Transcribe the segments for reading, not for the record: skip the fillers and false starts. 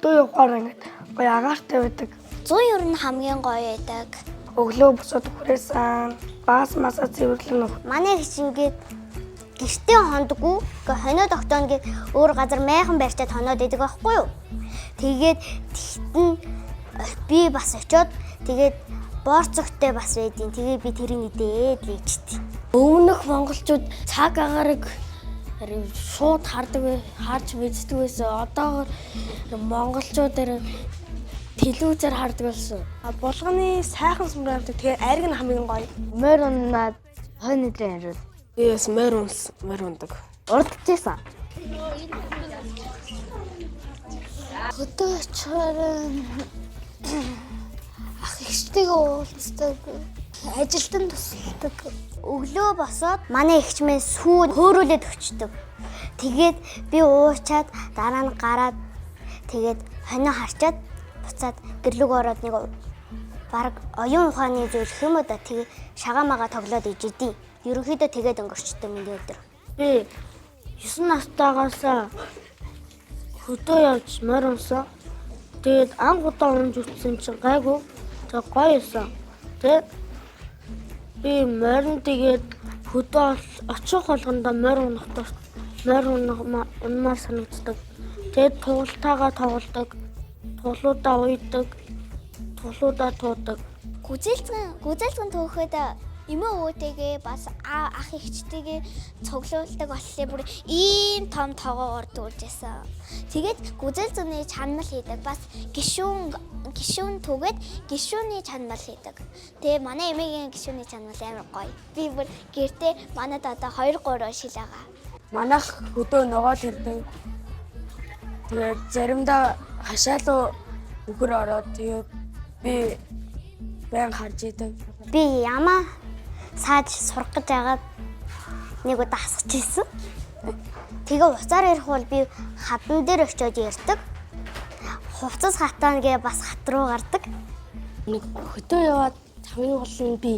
Хөдөө явахаар ингээд гоё агаартай байдаг. 100 ер нь хамгийн гоё байдаг. Өглөө босоод хүрээсэн. Баас масаа цэвэрлэн өгөх. Манай хичээгээд гэртээ хондгоо. Гэхдээ хоноо тогтооно гэд өөр газар майхан барьчаад хоноод идэг байхгүй юу? Тэгээд тэгтэн би бас очиод тэгээд борцогтой бас байдیں۔ Тэгээд би тэрийг идээд лийчихдээ. Өмнөх монголчууд цаг агаарыг шууд харж мэддэг байсан. Одоогоор монголчууд телевизээр хардаг болсон. Булганы сайхан сүмрээ амтдаг. Тэгээ айраг нь хамгийн гоё. Морь унаад хонь өдрийн ирвэл Би бас морь ундаг. урдчихсан. Хөдөө очоор ах ихтэйгээ уулздаг. Ажилтан тусалдаг. Өглөө босоод манай эгчмээ сүү хөөрүүлээд өчтдөг. Тэгээд би уучаад дараа нь гараад тэгээд хоноо харчаад буцаад гэрлүүг ороод нэг баг оюун ухааны зүйл юм уу да тэгээд шагаамаага тоглоод ижидий. Ерөнхийдөө тэгээд өнгөрчдөг миний өдөр. Би 9 настайгаас хөдөө явж морь унсан. Тэгээд ангуудаа унж утсан чинь гайгүй. Тэг гоё исэн. Тэг би морин тэгээд хөдөө очих болгондоо морь унмаар санагддаг. Тэгээд тугалтайгаа тоглодог. Тулуудаа уйдаг. Тулуудаа туудаг. Гүзэлцэн төөхөд эмээ өвөтэйгээ бас ах эгчтэйгээ цуглуулдаг болохоор бүр ийм том тоогоор дүүржсэн. Тэгээд гүзэлцэний чанмал хийдэг. Бас гишүүн түгээд гишүүний чанмал хийдэг. Тэгээ манай эмээгийн гишүүний чанмал амар гоё. Би бүр гэртээ манад одоо 2-3 шил байгаа. Манайх хөдөө ногоол ирдэг. Тэгээд заримдаа хашаалуу үхэр ороод тэгээд би байн харж идэг. Би ямаа сааж сурах гэж байгаад нэг удаа асгаж ирсэн. Тэгээ уцаар ирэх бол би хатан дээр очиод ярьдаг. Хувцас хатан гээ бас хат руу гардаг. Нэг хөдөө яваад хамгийн гол нь би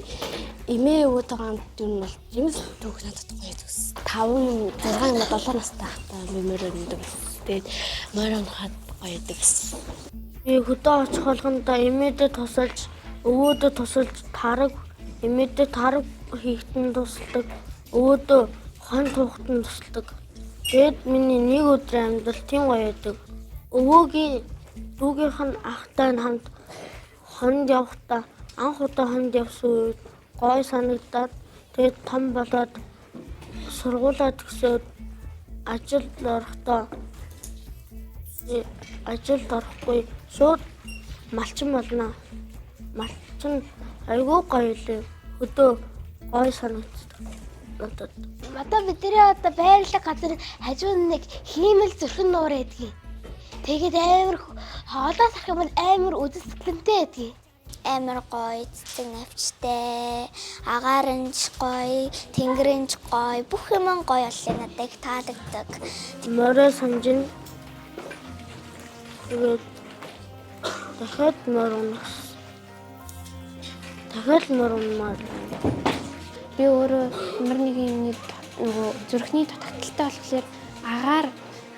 эмээ өвөтэйгээ хамт юм бол юмс түүх надад гоё төс. 5, 6, 7 настай хатаа би морь өндөг. Тэгээд морь хат гоё идэг. Би хөдөө очих болгондоо эмээдээ тусалж, өвөөдөө тусалж тараг, эмээдээ тараг хийхтэн тусалдаг. Өвөөдөө хон туухтан тусалдаг. Тэгээд миний нэг өдрийн амьдрал тийм гоё идэг. Өвөөгийнх нь ахтай нь хамт хонд явахдаа анх удаа хонд явсан үед гоё санагдаад тэгээд том болоод сургуулаа төгсөөд ажилд орохгүй шууд малчин болно. Малчин айгүй гоё лээ. Хөдөө гоё санагддаг надад. Одоо бидний одоо байрлал газар хажууд нэг хиймэл зүрхэн нуур байдгийг. Тэгээд амар хоолоо сах юм амар үзэсгэлэнтэй байдгийг. Амар гоё, цэцэг навчтай, агааранч гоё, тэнгэрэнч гоё, бүх юм гоё боллоо надад таалагддаг. Морь санжин. Тэгээд дахиад морь унах. Дахиад морь унмаар. Би өөрөө ямар нэг юм нөгөө зүрхний дутагдaltaй болохоор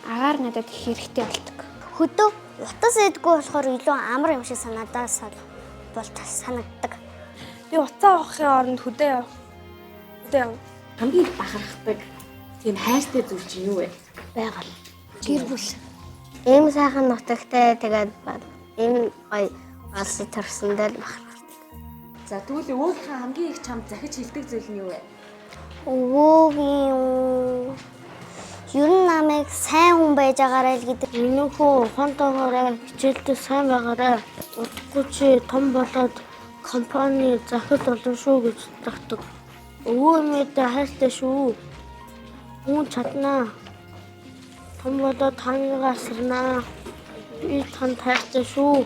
агаар надад их хэрэгтэй болдог. Хөдөө утас идэггүй болохоор илүү амар юм шиг санагддаг. Би уцаа авахын оронд хөдөө яв. Хамгийн бахархдаг тийм хайртай зүйл чинь юу вэ? Байгаль. Гэр бүл. Ийм сайхан нутагтай тэгээд ийм гоё алсын төрсөндөө бахархдаг. За тэгвэл өвөөгийнхээ хамгийн их чамд захиж хэлдэг зүйл нь юу вэ? Өвөөгийн ер нь намайг сайн хүн байж байгаарай л гэдэг. Миний хүү ухаантайгаараа хичээлдээ сайн байгаарай. Удахгүй чи том болоод компани захид болно шүү гэж тагтдаг. Өвөө эмээтэй хайртай шүү. Хүн чаднаа. Том болоод таныг асарнаа. Би танд хайртай шүү.